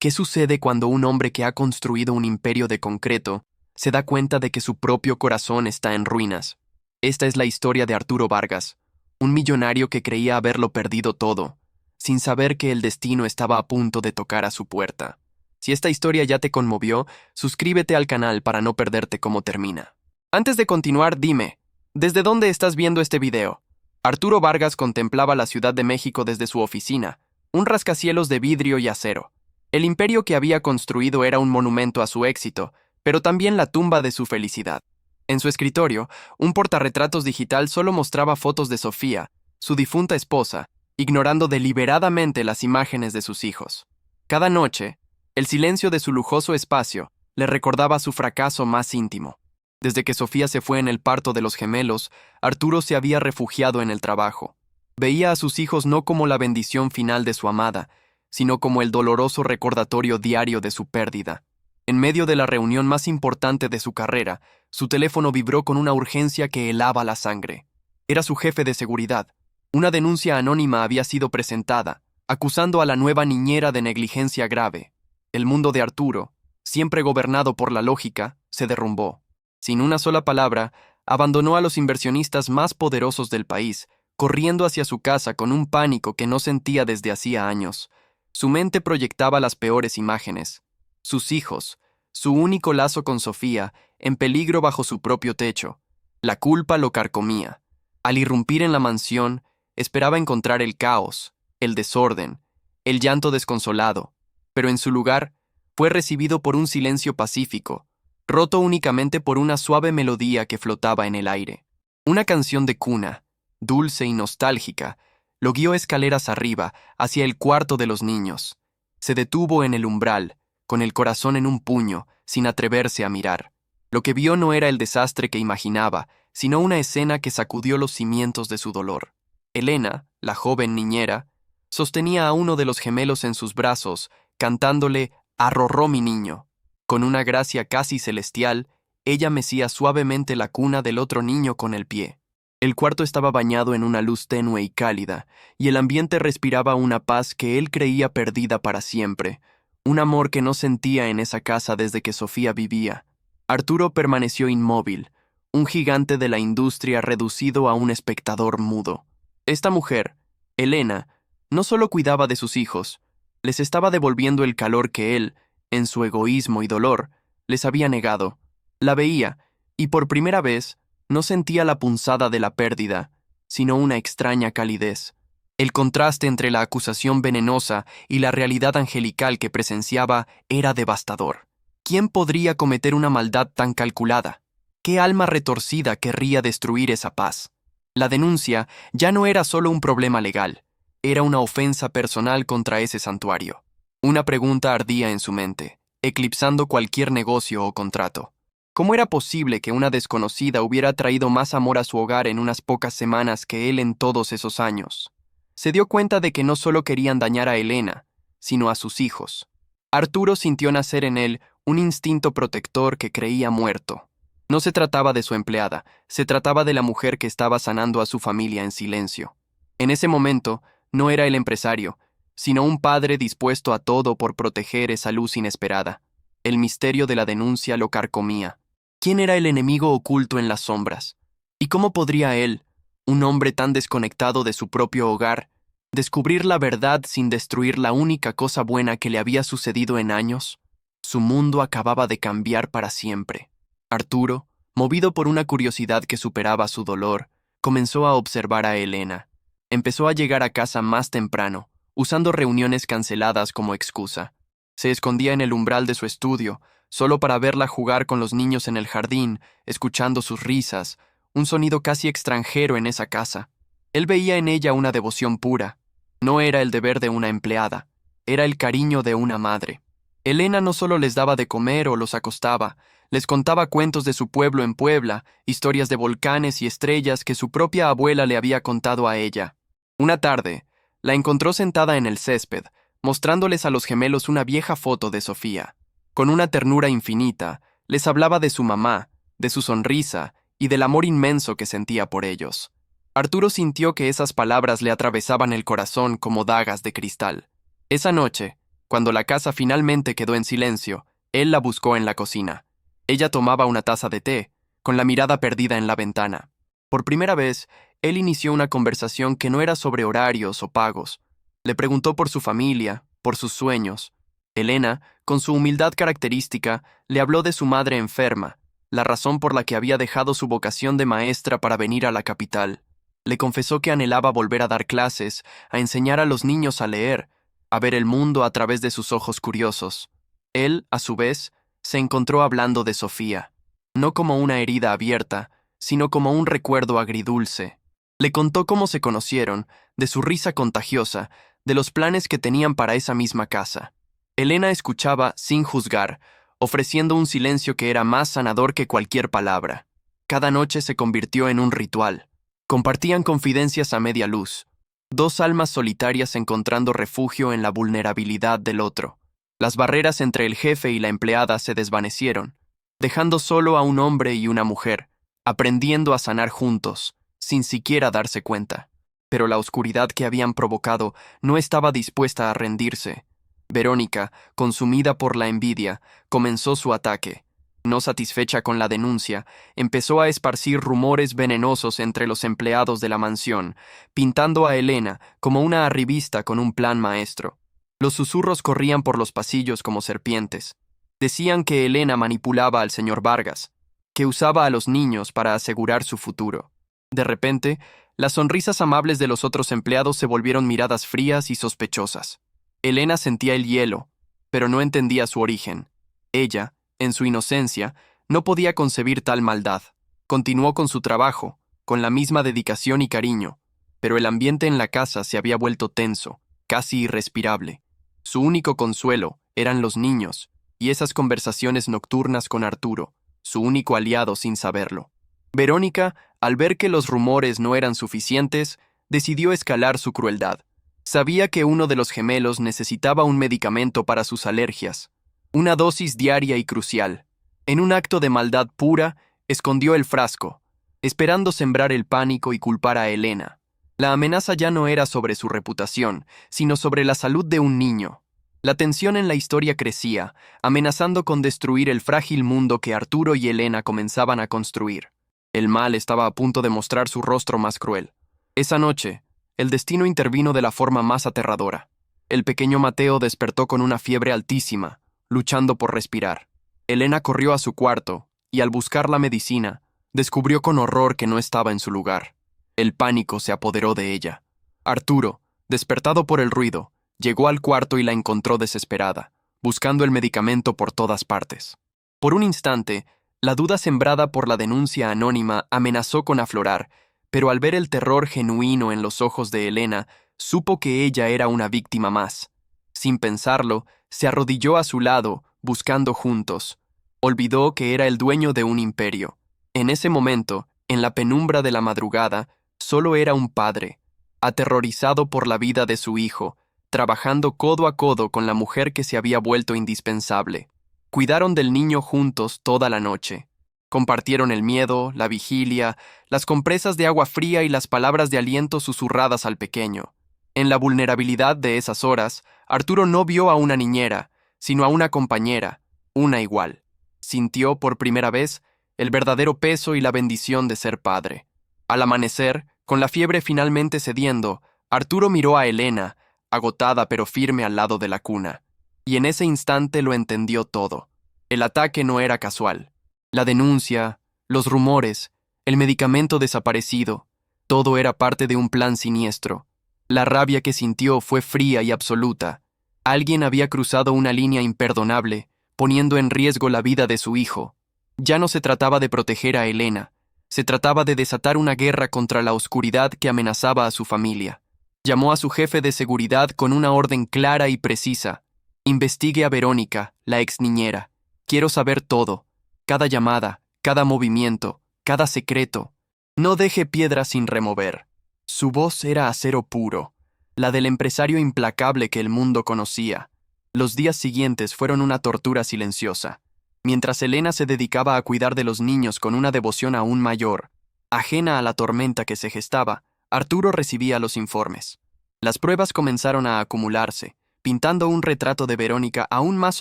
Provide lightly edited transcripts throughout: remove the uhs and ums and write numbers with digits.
¿Qué sucede cuando un hombre que ha construido un imperio de concreto se da cuenta de que su propio corazón está en ruinas? Esta es la historia de Arturo Vargas, un millonario que creía haberlo perdido todo, sin saber que el destino estaba a punto de tocar a su puerta. Si esta historia ya te conmovió, suscríbete al canal para no perderte cómo termina. Antes de continuar, dime, ¿desde dónde estás viendo este video? Arturo Vargas contemplaba la Ciudad de México desde su oficina, un rascacielos de vidrio y acero. El imperio que había construido era un monumento a su éxito, pero también la tumba de su felicidad. En su escritorio, un portarretratos digital solo mostraba fotos de Sofía, su difunta esposa, ignorando deliberadamente las imágenes de sus hijos. Cada noche, el silencio de su lujoso espacio le recordaba su fracaso más íntimo. Desde que Sofía se fue en el parto de los gemelos, Arturo se había refugiado en el trabajo. Veía a sus hijos no como la bendición final de su amada, sino como el doloroso recordatorio diario de su pérdida. En medio de la reunión más importante de su carrera, su teléfono vibró con una urgencia que helaba la sangre. Era su jefe de seguridad. Una denuncia anónima había sido presentada, acusando a la nueva niñera de negligencia grave. El mundo de Arturo, siempre gobernado por la lógica, se derrumbó. Sin una sola palabra, abandonó a los inversionistas más poderosos del país, corriendo hacia su casa con un pánico que no sentía desde hacía años. Su mente proyectaba las peores imágenes. Sus hijos, su único lazo con Sofía, en peligro bajo su propio techo. La culpa lo carcomía. Al irrumpir en la mansión, esperaba encontrar el caos, el desorden, el llanto desconsolado, pero en su lugar fue recibido por un silencio pacífico, roto únicamente por una suave melodía que flotaba en el aire. Una canción de cuna, dulce y nostálgica, lo guió escaleras arriba, hacia el cuarto de los niños. Se detuvo en el umbral, con el corazón en un puño, sin atreverse a mirar. Lo que vio no era el desastre que imaginaba, sino una escena que sacudió los cimientos de su dolor. Elena, la joven niñera, sostenía a uno de los gemelos en sus brazos, cantándole «Arrorró mi niño». Con una gracia casi celestial, ella mecía suavemente la cuna del otro niño con el pie. El cuarto estaba bañado en una luz tenue y cálida, y el ambiente respiraba una paz que él creía perdida para siempre, un amor que no sentía en esa casa desde que Sofía vivía. Arturo permaneció inmóvil, un gigante de la industria reducido a un espectador mudo. Esta mujer, Elena, no solo cuidaba de sus hijos, les estaba devolviendo el calor que él, en su egoísmo y dolor, les había negado. La veía, y por primera vez, no sentía la punzada de la pérdida, sino una extraña calidez. El contraste entre la acusación venenosa y la realidad angelical que presenciaba era devastador. ¿Quién podría cometer una maldad tan calculada? ¿Qué alma retorcida querría destruir esa paz? La denuncia ya no era solo un problema legal, era una ofensa personal contra ese santuario. Una pregunta ardía en su mente, eclipsando cualquier negocio o contrato. ¿Cómo era posible que una desconocida hubiera traído más amor a su hogar en unas pocas semanas que él en todos esos años? Se dio cuenta de que no solo querían dañar a Elena, sino a sus hijos. Arturo sintió nacer en él un instinto protector que creía muerto. No se trataba de su empleada, se trataba de la mujer que estaba sanando a su familia en silencio. En ese momento, no era el empresario, sino un padre dispuesto a todo por proteger esa luz inesperada. El misterio de la denuncia lo carcomía. ¿Quién era el enemigo oculto en las sombras? ¿Y cómo podría él, un hombre tan desconectado de su propio hogar, descubrir la verdad sin destruir la única cosa buena que le había sucedido en años? Su mundo acababa de cambiar para siempre. Arturo, movido por una curiosidad que superaba su dolor, comenzó a observar a Elena. Empezó a llegar a casa más temprano, usando reuniones canceladas como excusa. Se escondía en el umbral de su estudio, solo para verla jugar con los niños en el jardín, escuchando sus risas, un sonido casi extranjero en esa casa. Él veía en ella una devoción pura. No era el deber de una empleada, era el cariño de una madre. Elena no solo les daba de comer o los acostaba, les contaba cuentos de su pueblo en Puebla, historias de volcanes y estrellas que su propia abuela le había contado a ella. Una tarde, la encontró sentada en el césped, mostrándoles a los gemelos una vieja foto de Sofía. Con una ternura infinita, les hablaba de su mamá, de su sonrisa y del amor inmenso que sentía por ellos. Arturo sintió que esas palabras le atravesaban el corazón como dagas de cristal. Esa noche, Cuando la casa finalmente quedó en silencio, él la buscó en la cocina. Ella tomaba una taza de té, con la mirada perdida en la ventana. Por primera vez, él inició una conversación que no era sobre horarios o pagos. Le preguntó por su familia, por sus sueños. Elena, con su humildad característica, le habló de su madre enferma, la razón por la que había dejado su vocación de maestra para venir a la capital. Le confesó que anhelaba volver a dar clases, a enseñar a los niños a leer, a ver el mundo a través de sus ojos curiosos. Él, a su vez, se encontró hablando de Sofía, no como una herida abierta, sino como un recuerdo agridulce. Le contó cómo se conocieron, de su risa contagiosa, de los planes que tenían para esa misma casa. Elena escuchaba sin juzgar, ofreciendo un silencio que era más sanador que cualquier palabra. Cada noche se convirtió en un ritual. Compartían confidencias a media luz, dos almas solitarias encontrando refugio en la vulnerabilidad del otro. Las barreras entre el jefe y la empleada se desvanecieron, dejando solo a un hombre y una mujer, aprendiendo a sanar juntos, sin siquiera darse cuenta. Pero la oscuridad que habían provocado no estaba dispuesta a rendirse. Verónica, consumida por la envidia, comenzó su ataque. No satisfecha con la denuncia, empezó a esparcir rumores venenosos entre los empleados de la mansión, pintando a Elena como una arribista con un plan maestro. Los susurros corrían por los pasillos como serpientes. Decían que Elena manipulaba al señor Vargas, que usaba a los niños para asegurar su futuro. De repente, las sonrisas amables de los otros empleados se volvieron miradas frías y sospechosas. Elena sentía el hielo, pero no entendía su origen. Ella, en su inocencia, no podía concebir tal maldad. Continuó con su trabajo, con la misma dedicación y cariño, pero el ambiente en la casa se había vuelto tenso, casi irrespirable. Su único consuelo eran los niños y esas conversaciones nocturnas con Arturo, su único aliado sin saberlo. Verónica, al ver que los rumores no eran suficientes, decidió escalar su crueldad. Sabía que uno de los gemelos necesitaba un medicamento para sus alergias, una dosis diaria y crucial. En un acto de maldad pura, escondió el frasco, esperando sembrar el pánico y culpar a Elena. La amenaza ya no era sobre su reputación, sino sobre la salud de un niño. La tensión en la historia crecía, amenazando con destruir el frágil mundo que Arturo y Elena comenzaban a construir. El mal estaba a punto de mostrar su rostro más cruel. Esa noche, el destino intervino de la forma más aterradora. El pequeño Mateo despertó con una fiebre altísima, luchando por respirar. Elena corrió a su cuarto, y al buscar la medicina, descubrió con horror que no estaba en su lugar. El pánico se apoderó de ella. Arturo, despertado por el ruido, llegó al cuarto y la encontró desesperada, buscando el medicamento por todas partes. Por un instante, la duda sembrada por la denuncia anónima amenazó con aflorar, pero al ver el terror genuino en los ojos de Elena, supo que ella era una víctima más. Sin pensarlo, se arrodilló a su lado, buscando juntos. Olvidó que era el dueño de un imperio. En ese momento, en la penumbra de la madrugada, solo era un padre, aterrorizado por la vida de su hijo, trabajando codo a codo con la mujer que se había vuelto indispensable. Cuidaron del niño juntos toda la noche. Compartieron el miedo, la vigilia, las compresas de agua fría y las palabras de aliento susurradas al pequeño. En la vulnerabilidad de esas horas, Arturo no vio a una niñera, sino a una compañera, una igual. Sintió por primera vez el verdadero peso y la bendición de ser padre. Al amanecer, con la fiebre finalmente cediendo, Arturo miró a Elena, agotada pero firme al lado de la cuna. Y en ese instante lo entendió todo. El ataque no era casual. La denuncia, los rumores, el medicamento desaparecido, todo era parte de un plan siniestro. La rabia que sintió fue fría y absoluta. Alguien había cruzado una línea imperdonable, poniendo en riesgo la vida de su hijo. Ya no se trataba de proteger a Elena, se trataba de desatar una guerra contra la oscuridad que amenazaba a su familia. Llamó a su jefe de seguridad con una orden clara y precisa. Investigue a Verónica, la ex niñera. Quiero saber todo. Cada llamada, cada movimiento, cada secreto. No deje piedra sin remover. Su voz era acero puro, la del empresario implacable que el mundo conocía. Los días siguientes fueron una tortura silenciosa. Mientras Elena se dedicaba a cuidar de los niños con una devoción aún mayor, ajena a la tormenta que se gestaba, Arturo recibía los informes. Las pruebas comenzaron a acumularse, pintando un retrato de Verónica aún más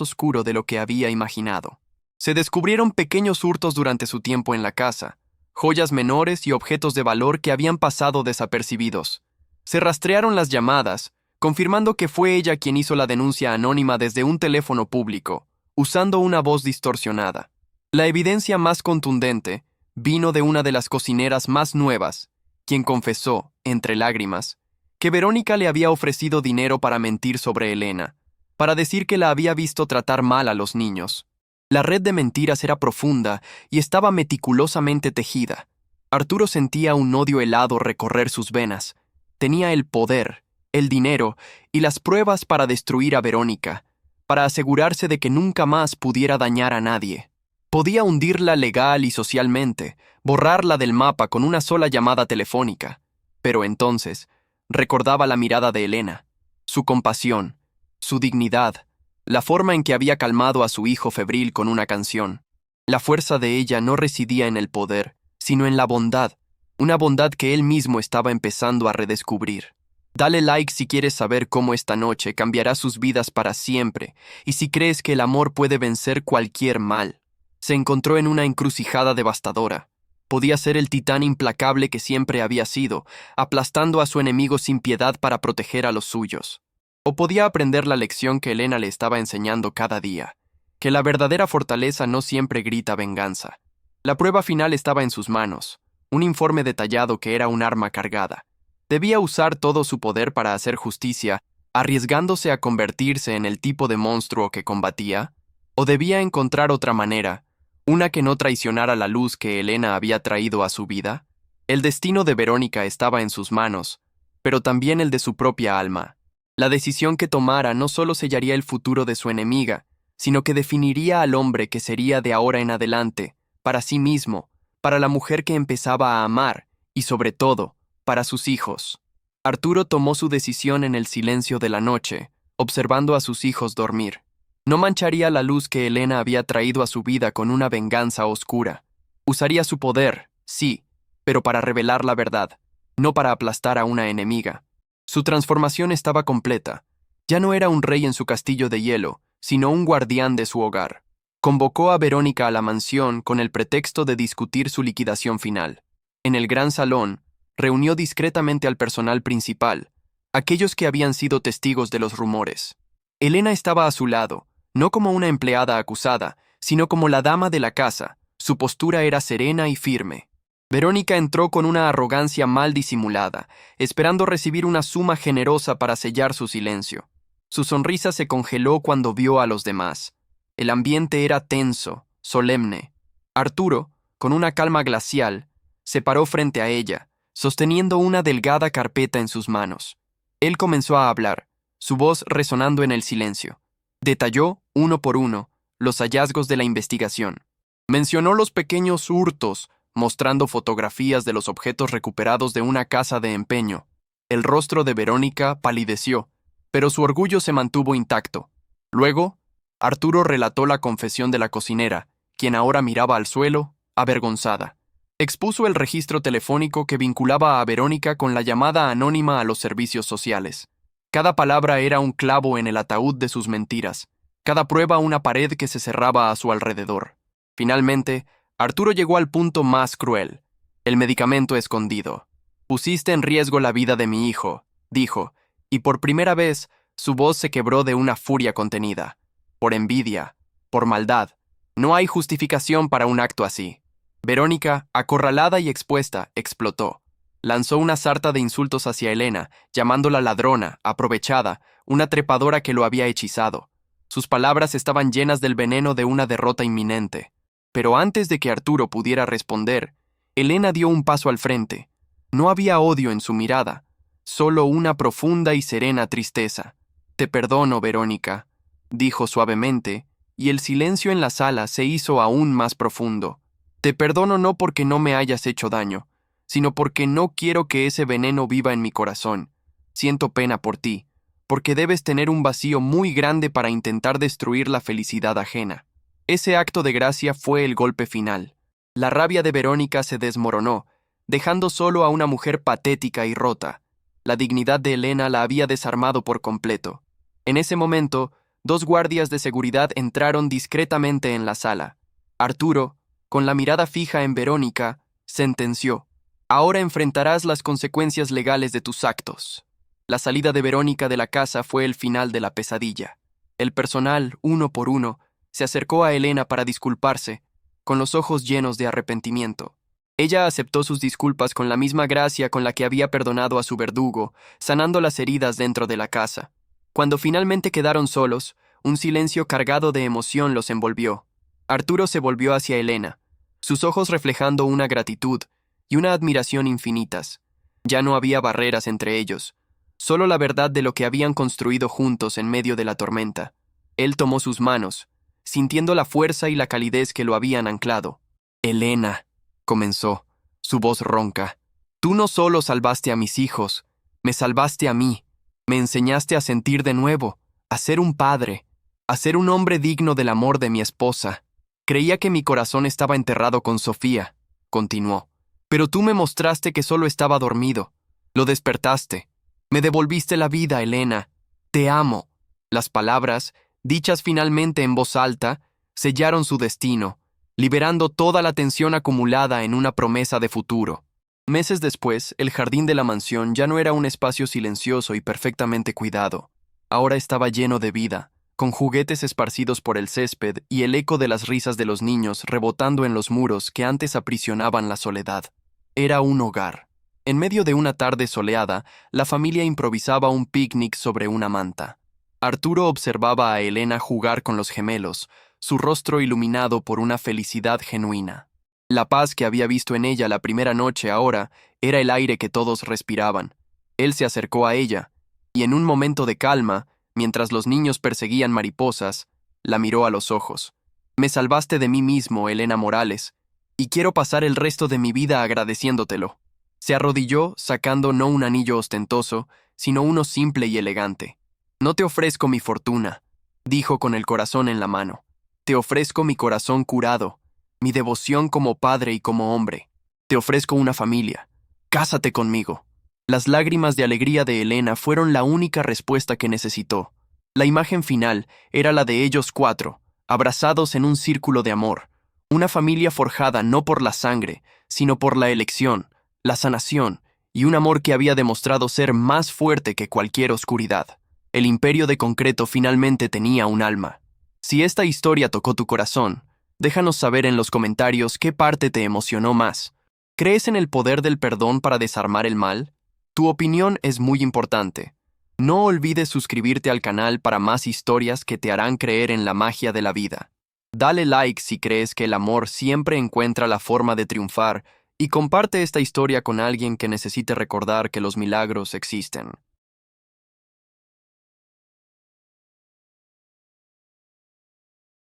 oscuro de lo que había imaginado. Se descubrieron pequeños hurtos durante su tiempo en la casa, joyas menores y objetos de valor que habían pasado desapercibidos. Se rastrearon las llamadas, confirmando que fue ella quien hizo la denuncia anónima desde un teléfono público, usando una voz distorsionada. La evidencia más contundente vino de una de las cocineras más nuevas, quien confesó, entre lágrimas, que Verónica le había ofrecido dinero para mentir sobre Elena, para decir que la había visto tratar mal a los niños. La red de mentiras era profunda y estaba meticulosamente tejida. Arturo sentía un odio helado recorrer sus venas. Tenía el poder, el dinero y las pruebas para destruir a Verónica, para asegurarse de que nunca más pudiera dañar a nadie. Podía hundirla legal y socialmente, borrarla del mapa con una sola llamada telefónica. Pero entonces, recordaba la mirada de Elena, su compasión, su dignidad, la forma en que había calmado a su hijo febril con una canción. La fuerza de ella no residía en el poder, sino en la bondad, una bondad que él mismo estaba empezando a redescubrir. Dale like si quieres saber cómo esta noche cambiará sus vidas para siempre y si crees que el amor puede vencer cualquier mal. Se encontró en una encrucijada devastadora. Podía ser el titán implacable que siempre había sido, aplastando a su enemigo sin piedad para proteger a los suyos. O podía aprender la lección que Elena le estaba enseñando cada día, que la verdadera fortaleza no siempre grita venganza. La prueba final estaba en sus manos, un informe detallado que era un arma cargada. Debía usar todo su poder para hacer justicia, arriesgándose a convertirse en el tipo de monstruo que combatía, o debía encontrar otra manera, una que no traicionara la luz que Elena había traído a su vida. El destino de Verónica estaba en sus manos, pero también el de su propia alma. La decisión que tomara no solo sellaría el futuro de su enemiga, sino que definiría al hombre que sería de ahora en adelante, para sí mismo, para la mujer que empezaba a amar, y sobre todo, para sus hijos. Arturo tomó su decisión en el silencio de la noche, observando a sus hijos dormir. No mancharía la luz que Elena había traído a su vida con una venganza oscura. Usaría su poder, sí, pero para revelar la verdad, no para aplastar a una enemiga. Su transformación estaba completa. Ya no era un rey en su castillo de hielo, sino un guardián de su hogar. Convocó a Verónica a la mansión con el pretexto de discutir su liquidación final. En el gran salón, reunió discretamente al personal principal, aquellos que habían sido testigos de los rumores. Elena estaba a su lado, no como una empleada acusada, sino como la dama de la casa. Su postura era serena y firme. Verónica entró con una arrogancia mal disimulada, esperando recibir una suma generosa para sellar su silencio. Su sonrisa se congeló cuando vio a los demás. El ambiente era tenso, solemne. Arturo, con una calma glacial, se paró frente a ella, sosteniendo una delgada carpeta en sus manos. Él comenzó a hablar, su voz resonando en el silencio. Detalló, uno por uno, los hallazgos de la investigación. Mencionó los pequeños hurtos, mostrando fotografías de los objetos recuperados de una casa de empeño. El rostro de Verónica palideció, pero su orgullo se mantuvo intacto. Luego, Arturo relató la confesión de la cocinera, quien ahora miraba al suelo, avergonzada. Expuso el registro telefónico que vinculaba a Verónica con la llamada anónima a los servicios sociales. Cada palabra era un clavo en el ataúd de sus mentiras, cada prueba una pared que se cerraba a su alrededor. Finalmente, Arturo llegó al punto más cruel: el medicamento escondido. «Pusiste en riesgo la vida de mi hijo», dijo, y por primera vez su voz se quebró de una furia contenida. Por envidia, por maldad. No hay justificación para un acto así. Verónica, acorralada y expuesta, explotó. Lanzó una sarta de insultos hacia Elena, llamándola ladrona, aprovechada, una trepadora que lo había hechizado. Sus palabras estaban llenas del veneno de una derrota inminente. Pero antes de que Arturo pudiera responder, Elena dio un paso al frente. No había odio en su mirada, solo una profunda y serena tristeza. «Te perdono, Verónica», dijo suavemente, y el silencio en la sala se hizo aún más profundo. «Te perdono no porque no me hayas hecho daño, sino porque no quiero que ese veneno viva en mi corazón. Siento pena por ti, porque debes tener un vacío muy grande para intentar destruir la felicidad ajena». Ese acto de gracia fue el golpe final. La rabia de Verónica se desmoronó, dejando solo a una mujer patética y rota. La dignidad de Elena la había desarmado por completo. En ese momento, dos guardias de seguridad entraron discretamente en la sala. Arturo, con la mirada fija en Verónica, sentenció: Ahora enfrentarás las consecuencias legales de tus actos. La salida de Verónica de la casa fue el final de la pesadilla. El personal, uno por uno, se acercó a Elena para disculparse, con los ojos llenos de arrepentimiento. Ella aceptó sus disculpas con la misma gracia con la que había perdonado a su verdugo, sanando las heridas dentro de la casa. Cuando finalmente quedaron solos, un silencio cargado de emoción los envolvió. Arturo se volvió hacia Elena, sus ojos reflejando una gratitud y una admiración infinitas. Ya no había barreras entre ellos, solo la verdad de lo que habían construido juntos en medio de la tormenta. Él tomó sus manos, sintiendo la fuerza y la calidez que lo habían anclado. Elena, comenzó, su voz ronca, tú no solo salvaste a mis hijos, me salvaste a mí, me enseñaste a sentir de nuevo, a ser un padre, a ser un hombre digno del amor de mi esposa. Creía que mi corazón estaba enterrado con Sofía, continuó, pero tú me mostraste que solo estaba dormido. Lo despertaste. Me devolviste la vida, Elena. Te amo. Las palabras, dichas finalmente en voz alta, sellaron su destino, liberando toda la tensión acumulada en una promesa de futuro. Meses después, el jardín de la mansión ya no era un espacio silencioso y perfectamente cuidado. Ahora estaba lleno de vida, con juguetes esparcidos por el césped y el eco de las risas de los niños rebotando en los muros que antes aprisionaban la soledad. Era un hogar. En medio de una tarde soleada, la familia improvisaba un picnic sobre una manta. Arturo observaba a Elena jugar con los gemelos, su rostro iluminado por una felicidad genuina. La paz que había visto en ella la primera noche ahora era el aire que todos respiraban. Él se acercó a ella, y en un momento de calma, mientras los niños perseguían mariposas, la miró a los ojos. Me salvaste de mí mismo, Elena Morales, y quiero pasar el resto de mi vida agradeciéndotelo. Se arrodilló, sacando no un anillo ostentoso, sino uno simple y elegante. No te ofrezco mi fortuna, dijo con el corazón en la mano. Te ofrezco mi corazón curado, mi devoción como padre y como hombre. Te ofrezco una familia. Cásate conmigo. Las lágrimas de alegría de Elena fueron la única respuesta que necesitó. La imagen final era la de ellos cuatro, abrazados en un círculo de amor. Una familia forjada no por la sangre, sino por la elección, la sanación y un amor que había demostrado ser más fuerte que cualquier oscuridad. El imperio de concreto finalmente tenía un alma. Si esta historia tocó tu corazón, déjanos saber en los comentarios qué parte te emocionó más. ¿Crees en el poder del perdón para desarmar el mal? Tu opinión es muy importante. No olvides suscribirte al canal para más historias que te harán creer en la magia de la vida. Dale like si crees que el amor siempre encuentra la forma de triunfar y comparte esta historia con alguien que necesite recordar que los milagros existen.